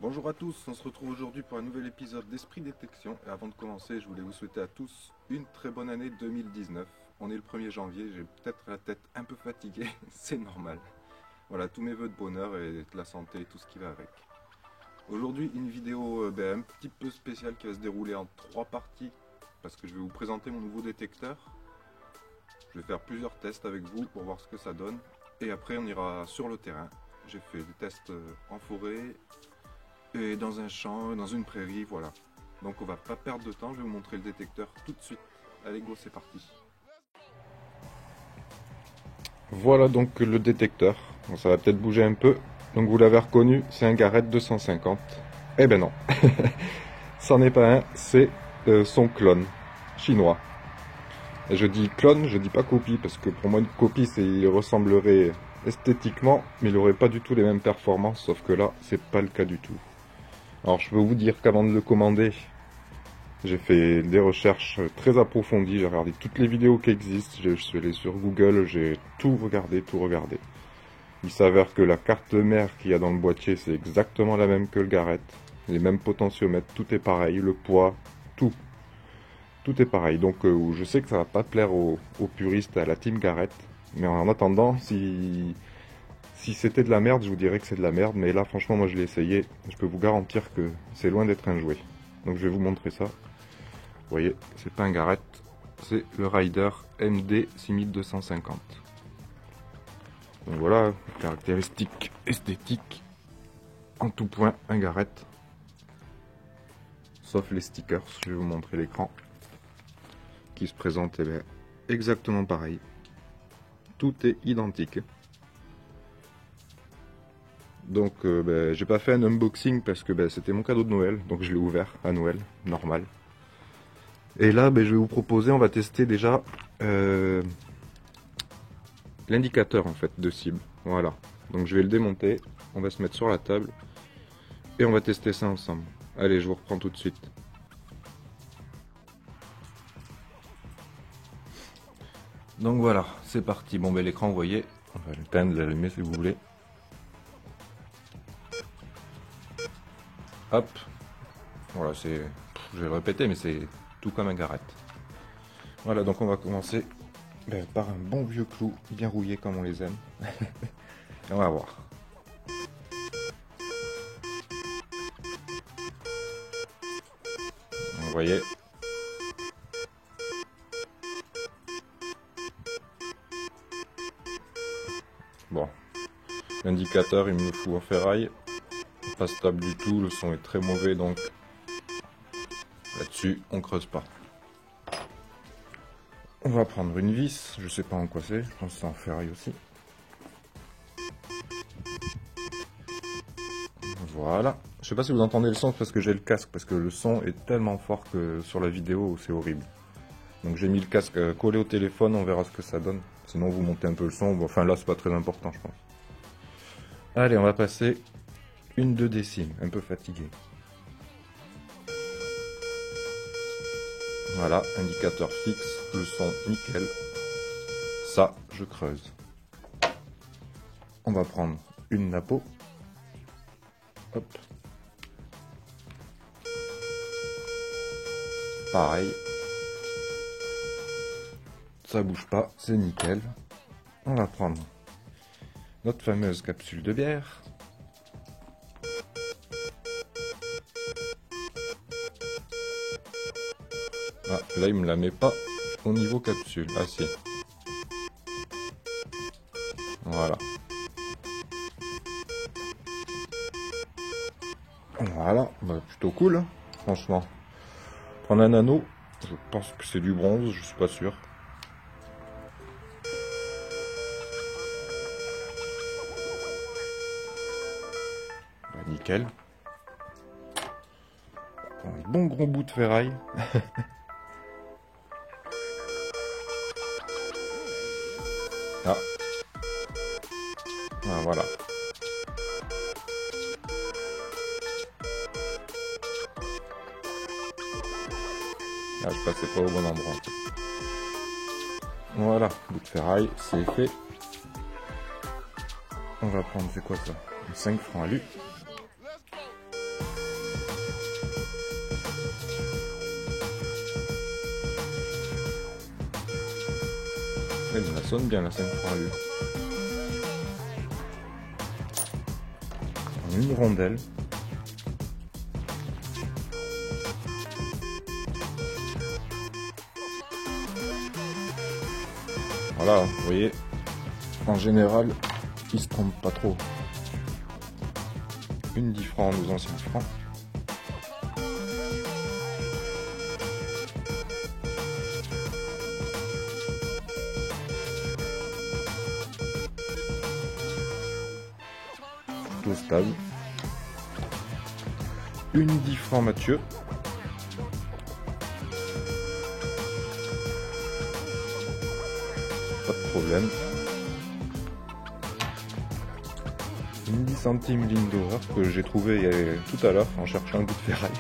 Bonjour à tous, on se retrouve aujourd'hui pour un nouvel épisode d'Esprit Détection. Et avant de commencer, je voulais vous souhaiter à tous une très bonne année 2019. On est le 1er janvier, j'ai peut-être la tête un peu fatiguée, c'est normal. Voilà, tous mes voeux de bonheur et de la santé et tout ce qui va avec. Aujourd'hui, une vidéo un petit peu spéciale qui va se dérouler en 3 parties, parce que je vais vous présenter mon nouveau détecteur. Je vais faire plusieurs tests avec vous pour voir ce que ça donne. Et après, on ira sur le terrain. J'ai fait des tests en forêt, et dans un champ, dans une prairie, voilà. Donc on va pas perdre de temps, je vais vous montrer le détecteur tout de suite. Allez go, c'est parti. Voilà donc le détecteur. Bon, ça va peut-être bouger un peu. Donc vous l'avez reconnu, c'est un Garrett 250. Eh ben non, c'en est pas un, c'est son clone chinois. Et je dis clone, je dis pas copie, parce que pour moi une copie, il ressemblerait esthétiquement, mais il aurait pas du tout les mêmes performances, sauf que là, c'est pas le cas du tout. Alors je peux vous dire qu'avant de le commander, j'ai fait des recherches très approfondies, j'ai regardé toutes les vidéos qui existent, je suis allé sur Google, j'ai tout regardé, tout regardé. Il s'avère que la carte mère qu'il y a dans le boîtier, c'est exactement la même que le Garrett, les mêmes potentiomètres, tout est pareil, le poids, tout. Tout est pareil, donc je sais que ça va pas plaire aux puristes, à la team Garrett, mais en attendant, si c'était de la merde, je vous dirais que c'est de la merde, mais là, franchement, moi, je l'ai essayé. Je peux vous garantir que c'est loin d'être un jouet. Donc, je vais vous montrer ça. Vous voyez, c'est pas un Garrett, c'est le Rider MD 6250. Donc voilà, caractéristiques esthétiques. En tout point, un Garrett. Sauf les stickers, je vais vous montrer l'écran. Qui se présente exactement pareil. Tout est identique. Donc j'ai pas fait un unboxing parce que c'était mon cadeau de Noël, donc je l'ai ouvert à Noël, normal. Et là je vais vous proposer, on va tester déjà l'indicateur en fait de cible. Voilà. Donc je vais le démonter, on va se mettre sur la table et on va tester ça ensemble. Allez, je vous reprends tout de suite. Donc voilà, c'est parti. Bon l'écran vous voyez, on va l'éteindre, l'allumer si vous voulez. Hop, voilà, je vais le répéter, mais c'est tout comme un Garrett. Voilà, donc on va commencer par un bon vieux clou, bien rouillé comme on les aime. Et on va voir. Vous voyez. Bon, l'indicateur il me le fout en ferraille. Pas stable du tout, le son est très mauvais, donc là-dessus on creuse pas. On va prendre une vis, je sais pas en quoi c'est, je pense que c'est en ferraille aussi. Voilà, je sais pas si vous entendez le son parce que j'ai le casque, parce que le son est tellement fort que sur la vidéo c'est horrible. Donc j'ai mis le casque collé au téléphone, on verra ce que ça donne. Sinon vous montez un peu le son, bon, enfin là c'est pas très important je pense. Allez, on va passer une 2 décimes, un peu fatigué. Voilà, indicateur fixe, le son nickel. Ça, je creuse. On va prendre une napo. Hop. Pareil. Ça bouge pas, c'est nickel. On va prendre notre fameuse capsule de bière. Ah, là il me la met pas au niveau capsule. Ah si. Voilà. Voilà, plutôt cool, hein, franchement. Prendre un anneau, je pense que c'est du bronze, je suis pas sûr. Nickel. Un bon gros bout de ferraille. Ah. Ah, voilà. Ah, je passais pas au bon endroit. Voilà, bout de ferraille, c'est fait. On va prendre, c'est quoi ça? 5 francs à lui. sonne bien la 5 francs à lui. Une rondelle. Voilà, vous voyez, en général, il se trompe pas trop. Une 10 francs, nos anciens francs. Plutôt stable. Une 10 francs Mathieu. Pas de problème. Une 10 centimes Lindauer que j'ai trouvé tout à l'heure en cherchant un bout de ferraille.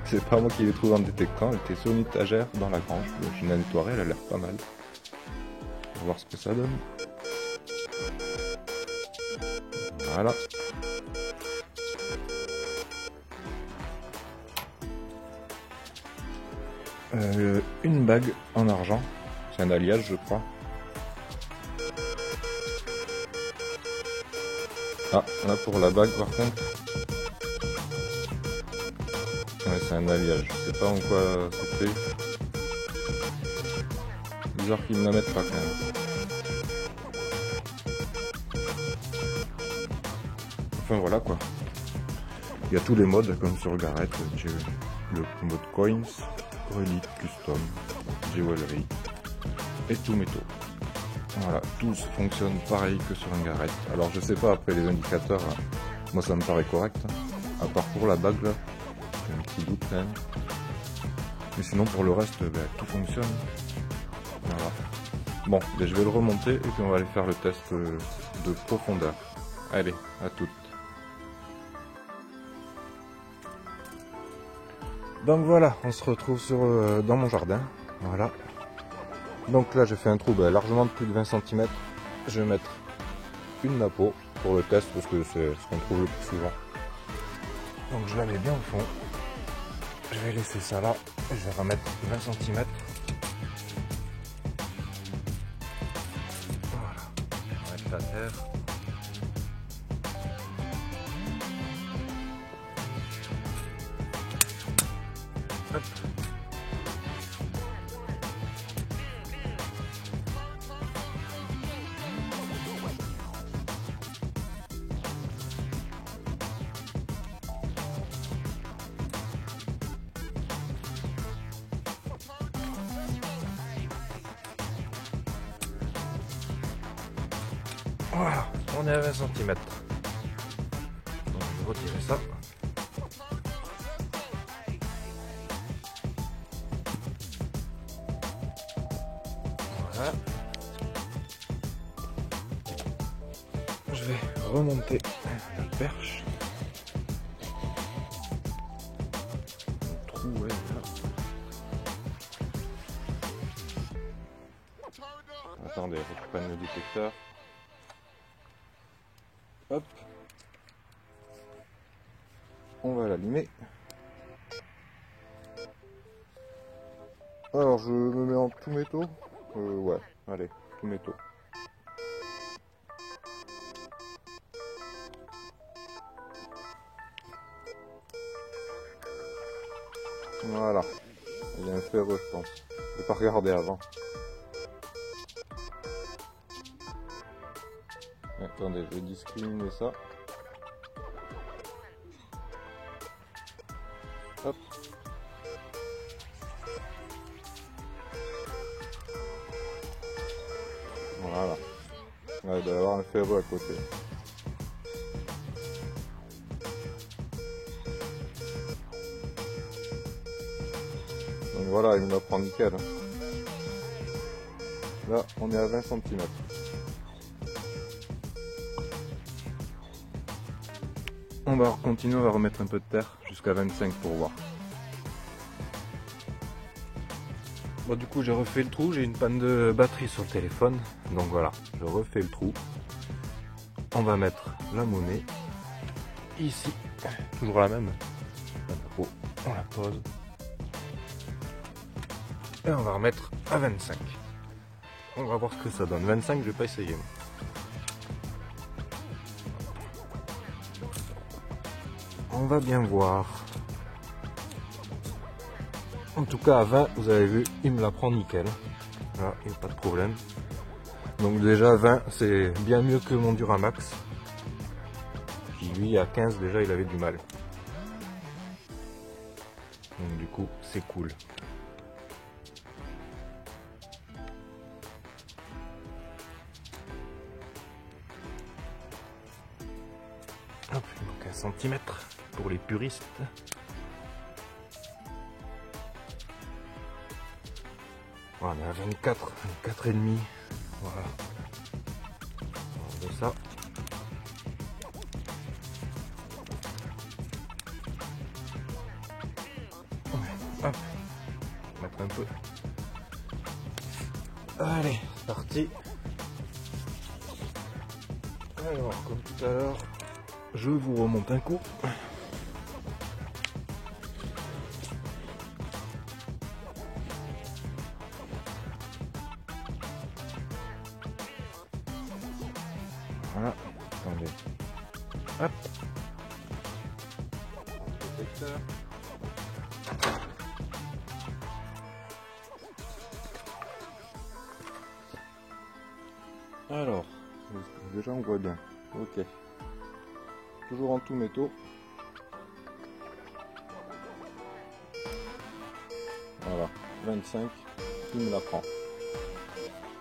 C'est pas moi qui l'ai trouvé en détectant, elle était sur une étagère dans la grange. Je l'ai nettoyée, elle a l'air pas mal. On va voir ce que ça donne. Voilà. Une bague en argent. C'est un alliage, je crois. Ah, là pour la bague par contre. Ouais, c'est un alliage. Je sais pas en quoi c'était. Bizarre qu'ils me la mettent pas quand même. Enfin voilà quoi. Il y a tous les modes comme sur Garrett. J'ai le mode coins, relique, custom, jewelry et tout métaux. Voilà, tous fonctionnent pareil que sur un Garrett. Alors je sais pas après les indicateurs, moi ça me paraît correct. À part pour la bague là, j'ai un petit doute quand même. Mais sinon pour le reste, tout fonctionne. Voilà. Bon, je vais le remonter et puis on va aller faire le test de profondeur. Allez, à toutes. Donc voilà, on se retrouve dans mon jardin. Voilà. Donc là j'ai fait un trou largement de plus de 20 cm. Je vais mettre une napo pour le test parce que c'est ce qu'on trouve le plus souvent. Donc je la mets bien au fond. Je vais laisser ça là. Je vais remettre 20 cm. Voilà. On va mettre la terre. Hop. Voilà, on est à 20 cm. Donc je vais retirer ça. Voilà. Je vais remonter la perche. Le trou est là. Attendez, il faut que je prenne le détecteur. Hop. On va l'allumer. Alors je me mets en tout métaux. Ouais, allez, tout métaux. Voilà. Il y a un ferreux, je pense. Je vais pas regarder avant. Attendez, je vais discriminer ça. Hop. Voilà. Ouais, il doit y avoir un ferreux à côté. Donc voilà, il me la prend nickel. Là, on est à 20 cm. On va continuer, on va remettre un peu de terre jusqu'à 25 pour voir. Bon, du coup j'ai refait le trou, j'ai une panne de batterie sur le téléphone, donc voilà, je refais le trou. On va mettre la monnaie ici, toujours la même. On la pose et on va remettre à 25. On va voir ce que ça donne. 25, je vais pas essayer. On va bien voir. En tout cas, à 20, vous avez vu, il me la prend nickel. Là, il n'y a pas de problème. Donc déjà, 20, c'est bien mieux que mon Duramax. Qui lui, à 15, déjà, il avait du mal. Donc du coup, c'est cool. Hop, il manque 1 centimètre pour les puristes. Voilà, on est à 24, 24,5. Voilà. On va ça. Hop, mettre un peu. Allez, c'est parti. Alors, comme tout à l'heure, je vous remonte un coup. Voilà, attendez. Hop. Détecteur. Alors, déjà on voit bien. Ok. Toujours en tout métaux. Voilà, 25, il me la prend.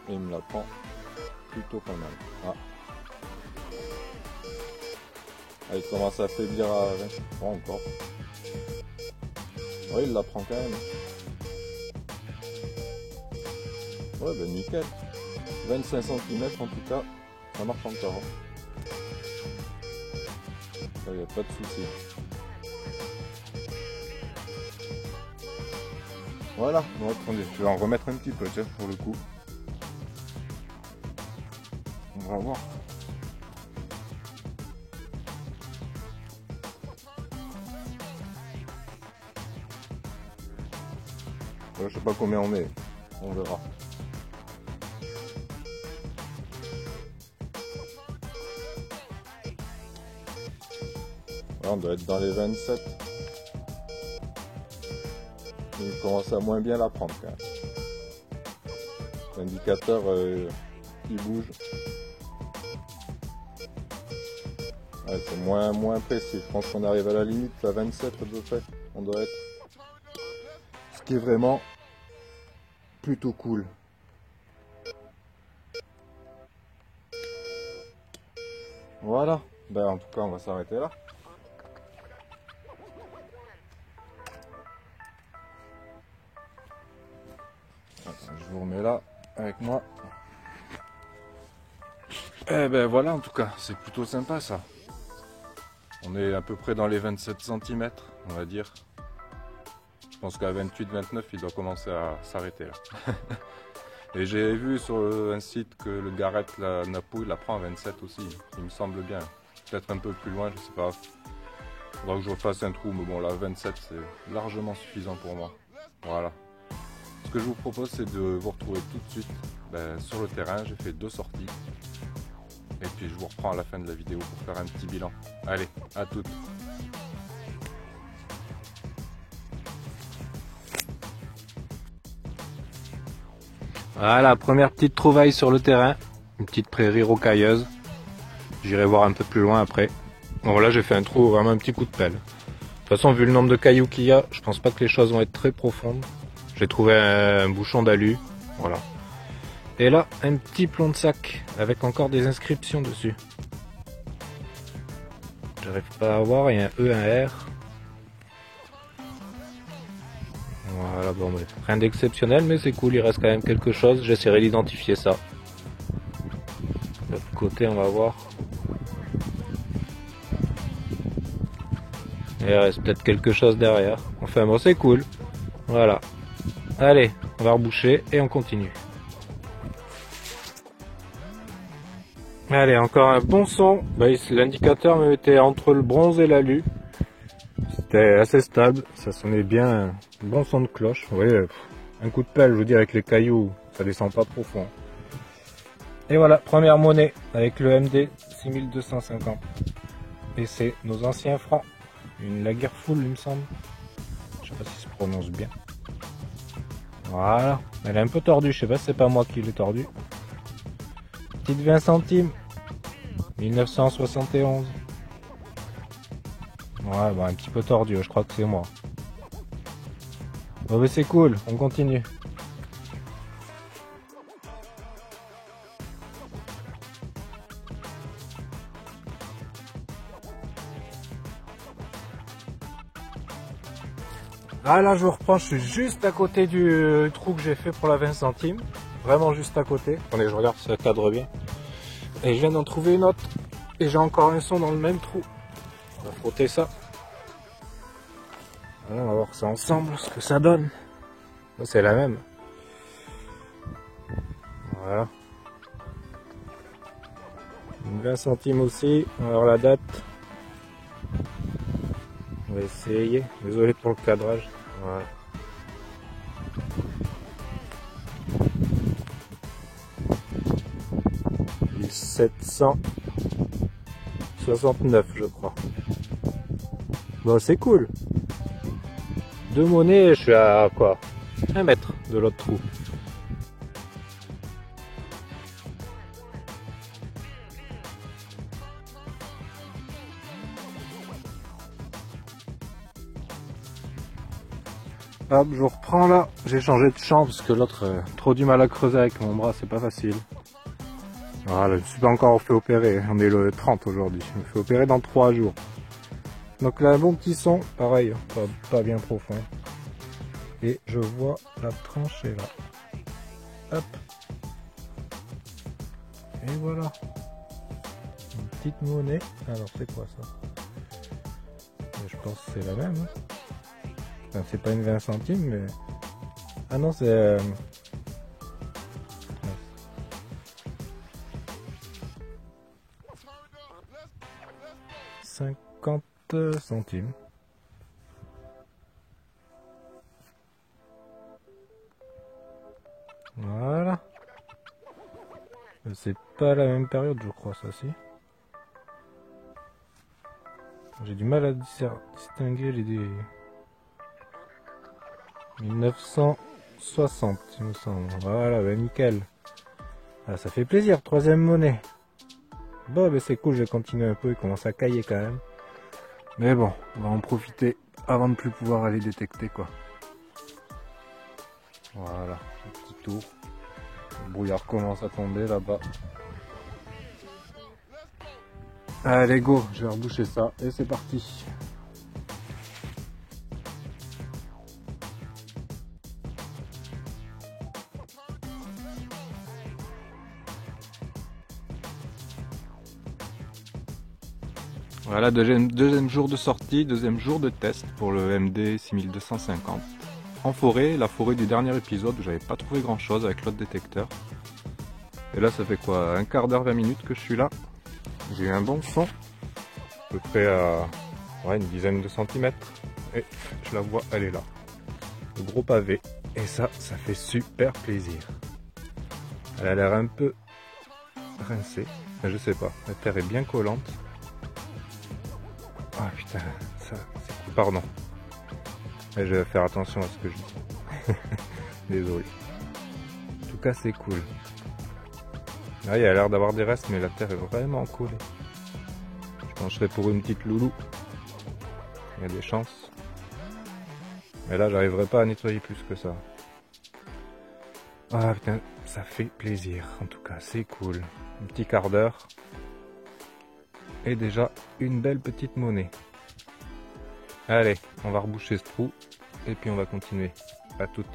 Et il me la prend plutôt pas mal. Ah. Ah, il commence à faiblir à 20. Pas encore. Oui, il la prend quand même. Ouais, ben nickel. 25 cm en tout cas, ça marche encore. Il n'y a pas de souci. Voilà, bon, attendez, je vais en remettre un petit peu, tiens, pour le coup. On va voir. Je sais pas combien on met, on verra. Là, on doit être dans les 27. Il commence à moins bien la prendre quand même. L'indicateur qui bouge. Ouais, c'est moins précis. Je pense qu'on arrive à la limite à 27 à peu près. On doit être. Ce qui est vraiment plutôt cool. Voilà. Ben, en tout cas, on va s'arrêter là. Attends, je vous remets là avec moi. Eh ben voilà, en tout cas, c'est plutôt sympa ça. On est à peu près dans les 27 cm, on va dire. Je pense qu'à 28-29, il doit commencer à s'arrêter là. Et j'ai vu sur un site que le Garrett, la Napo, il la prend à 27 aussi. Il me semble bien. Peut-être un peu plus loin, je sais pas. Il faudra que je refasse un trou, mais bon, là, 27, c'est largement suffisant pour moi. Voilà. Ce que je vous propose, c'est de vous retrouver tout de suite sur le terrain. J'ai fait 2 sorties. Et puis je vous reprends à la fin de la vidéo pour faire un petit bilan. Allez, à toutes. Voilà, première petite trouvaille sur le terrain. Une petite prairie rocailleuse. J'irai voir un peu plus loin après. Bon là j'ai fait un trou, vraiment un petit coup de pelle. De toute façon, vu le nombre de cailloux qu'il y a, je pense pas que les choses vont être très profondes. J'ai trouvé un bouchon d'alu. Voilà. Et là, un petit plomb de sac avec encore des inscriptions dessus. J'arrive pas à voir, il y a un E, un R. Voilà, bon, bref. Rien d'exceptionnel, mais c'est cool, il reste quand même quelque chose. J'essaierai d'identifier ça. De l'autre côté, on va voir. Il reste peut-être quelque chose derrière. Enfin bon, c'est cool. Voilà. Allez, on va reboucher et on continue. Allez, encore un bon son. L'indicateur me mettait entre le bronze et l'alu. C'était assez stable, ça sonnait bien. Un bon son de cloche. Vous voyez, un coup de pelle, je vous dis, avec les cailloux, ça descend pas profond. Et voilà, première monnaie avec le MD 6250. Et c'est nos anciens francs. Une Lagerfeld, il me semble. Je sais pas si ça se prononce bien. Voilà. Elle est un peu tordue, je sais pas si c'est pas moi qui l'ai tordue. Petite 20 centimes. 1971. Ouais, bon, un petit peu tordu, je crois que c'est moi. Bon, mais c'est cool, on continue. Ah là, je reprends, je suis juste à côté du trou que j'ai fait pour la 20 centimes. Vraiment juste à côté. Attendez, je regarde si ça cadre bien. Et je viens d'en trouver une autre. Et j'ai encore un son dans le même trou. On va frotter ça. Voilà, on va voir ça ensemble, ce que ça donne. C'est la même. Voilà. Une 20 centimes aussi. On va voir la date. On va essayer. Désolé pour le cadrage. Voilà. « 1769, je crois. Bon, c'est cool. Deux monnaies, je suis à quoi? 1 mètre de l'autre trou. Hop, je reprends là. J'ai changé de champ parce que l'autre, trop du mal à creuser avec mon bras, c'est pas facile. Voilà, je ne suis pas encore fait opérer. On est le 30 aujourd'hui. Je me fais opérer dans 3 jours. Donc là, un bon petit son. Pareil, pas bien profond. Et je vois la tranchée là. Hop. Et voilà. Une petite monnaie. Alors c'est quoi ça? Je pense que c'est la même. Enfin, c'est pas une 20 centimes, mais... Ah non, c'est... 50 centimes. Voilà. C'est pas la même période, je crois, ça, si. J'ai du mal à distinguer les... 1960, il me semble. Voilà, bah nickel. Ah, ça fait plaisir, troisième monnaie. Bon, bah c'est cool, je vais continuer un peu, il commence à cailler quand même. Mais bon, on va en profiter avant de plus pouvoir aller détecter, quoi. Voilà, un petit tour. Le brouillard commence à tomber là-bas. Allez, go, je vais reboucher ça et c'est parti. Voilà, deuxième jour de sortie, deuxième jour de test pour le MD 6250. En forêt, la forêt du dernier épisode où j'avais pas trouvé grand chose avec l'autre détecteur. Et là ça fait quoi, un quart d'heure, 20 minutes que je suis là. J'ai eu un bon son, à peu près à une dizaine de centimètres. Et je la vois, elle est là. Le gros pavé. Et ça fait super plaisir. Elle a l'air un peu rincée, mais je sais pas, la terre est bien collante. Ah putain, ça c'est cool. Pardon. Et je vais faire attention à ce que je dis. Désolé. En tout cas, c'est cool. Là, il y a l'air d'avoir des restes, mais la terre est vraiment collée. Je pencherai pour une petite loulou. Il y a des chances. Mais là, j'arriverai pas à nettoyer plus que ça. Ah putain, ça fait plaisir. En tout cas, c'est cool. Un petit quart d'heure. Et déjà, une belle petite monnaie. Allez, on va reboucher ce trou. Et puis on va continuer. À toutes.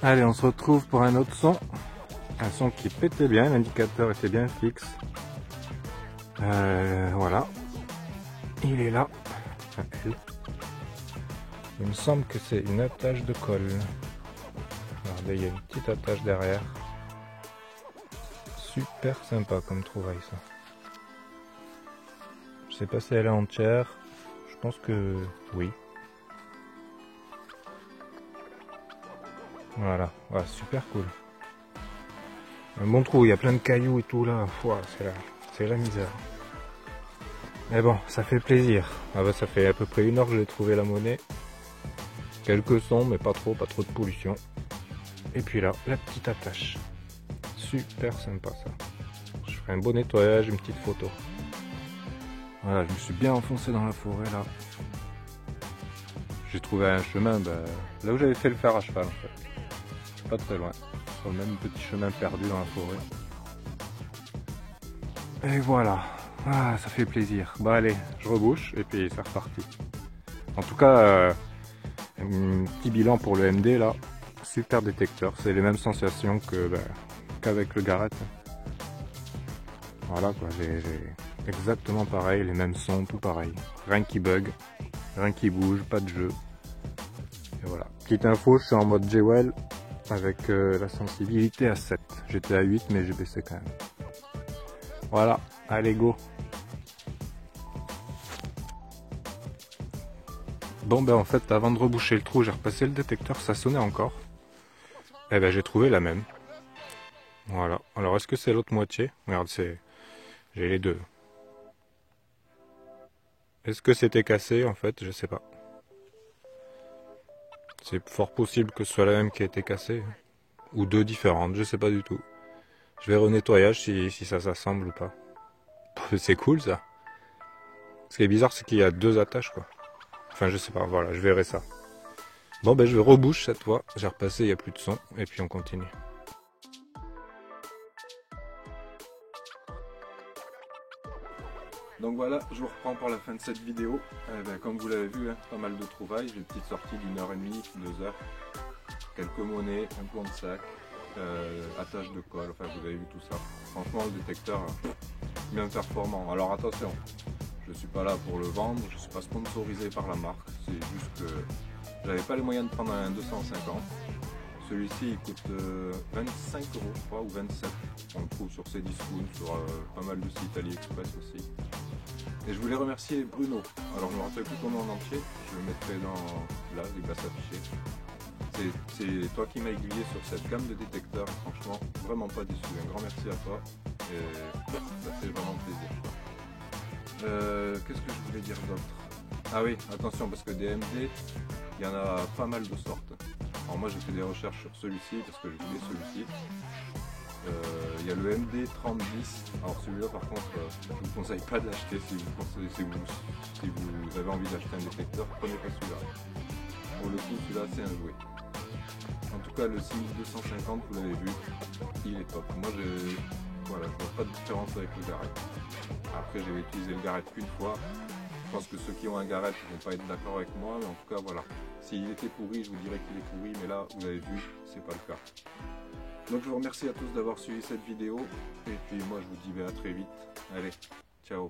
Allez, on se retrouve pour un autre son. Un son qui pétait bien, l'indicateur était bien fixe. Voilà, il est là. Enfin, elle. Il me semble que c'est une attache de colle. Regardez, il y a une petite attache derrière. Super sympa comme trouvaille ça. Je sais pas si elle est entière. Je pense que oui. Voilà, ouais, super cool. Un bon trou, il y a plein de cailloux et tout là. C'est la misère. Mais bon, ça fait plaisir. Ah bah, ça fait à peu près 1 heure que j'ai trouvé la monnaie. Quelques sons, mais pas trop de pollution. Et puis là, la petite attache. Super sympa ça. Je ferai un beau nettoyage, une petite photo. Voilà, je me suis bien enfoncé dans la forêt là. J'ai trouvé un chemin, là où j'avais fait le fer à cheval en fait. Pas très loin. Sur le même petit chemin perdu dans la forêt. Et voilà. Ah, ça fait plaisir. Bah allez, je rebouche et puis c'est reparti. En tout cas, un petit bilan pour le MD là. Super détecteur. C'est les mêmes sensations qu'avec le Garrett. Voilà quoi, j'ai exactement pareil, les mêmes sons, tout pareil. Rien qui bug, rien qui bouge, pas de jeu. Et voilà. Petite info, je suis en mode Jewel avec la sensibilité à 7. J'étais à 8 mais j'ai baissé quand même. Voilà, allez go. Bon en fait avant de reboucher le trou, j'ai repassé le détecteur, ça sonnait encore. Et j'ai trouvé la même. Voilà. Alors est-ce que c'est l'autre moitié? Regarde, j'ai les deux. Est-ce que c'était cassé en fait? Je sais pas. C'est fort possible que ce soit la même qui a été cassée. Ou deux différentes, je sais pas du tout. Je vais renettoyage si ça s'assemble ou pas. C'est cool ça. Ce qui est bizarre, c'est qu'il y a deux attaches quoi. Enfin je sais pas, voilà, je verrai ça. Bon je rebouche cette fois. J'ai repassé, il n'y a plus de son. Et puis on continue. Donc voilà, je vous reprends pour la fin de cette vidéo. Comme vous l'avez vu, pas mal de trouvailles. J'ai une petite sortie d'1h30, 2 heures. Quelques monnaies, un plan de sac, attache de colle, enfin vous avez vu tout ça. Franchement le détecteur bien performant. Alors attention, je suis pas là pour le vendre, je suis pas sponsorisé par la marque. C'est juste que j'avais pas les moyens de prendre un 250. Celui-ci il coûte 25 € je crois ou 27. On le trouve sur Cdiscount, sur pas mal de sites AliExpress aussi. Et je voulais remercier Bruno. Alors je ne me rappelle plus ton nom en entier, je le mettrai là, il va s'afficher. C'est toi qui m'as aiguillé sur cette gamme de détecteurs, franchement vraiment pas déçu. Un grand merci à toi et ça fait vraiment plaisir. Qu'est-ce que je voulais dire d'autre? Ah oui, attention parce que des MD, il y en a pas mal de sortes. Alors moi j'ai fait des recherches sur celui-ci parce que je voulais celui-ci. Il y a le MD 3010. Alors celui-là par contre, je ne vous conseille pas de l'acheter si vous avez envie d'acheter un détecteur, prenez pas celui-là. Pour le coup celui-là c'est un jouet. En tout cas le 6250 vous l'avez vu, il est top. Moi je vois pas de différence avec le Garrett. Après j'ai utilisé le Garrett qu'une fois. Je pense que ceux qui ont un Garrett ne vont pas être d'accord avec moi, mais en tout cas voilà. S'il était pourri, je vous dirais qu'il est pourri, mais là vous avez vu, c'est pas le cas. Donc je vous remercie à tous d'avoir suivi cette vidéo, et puis moi je vous dis à très vite. Allez, ciao.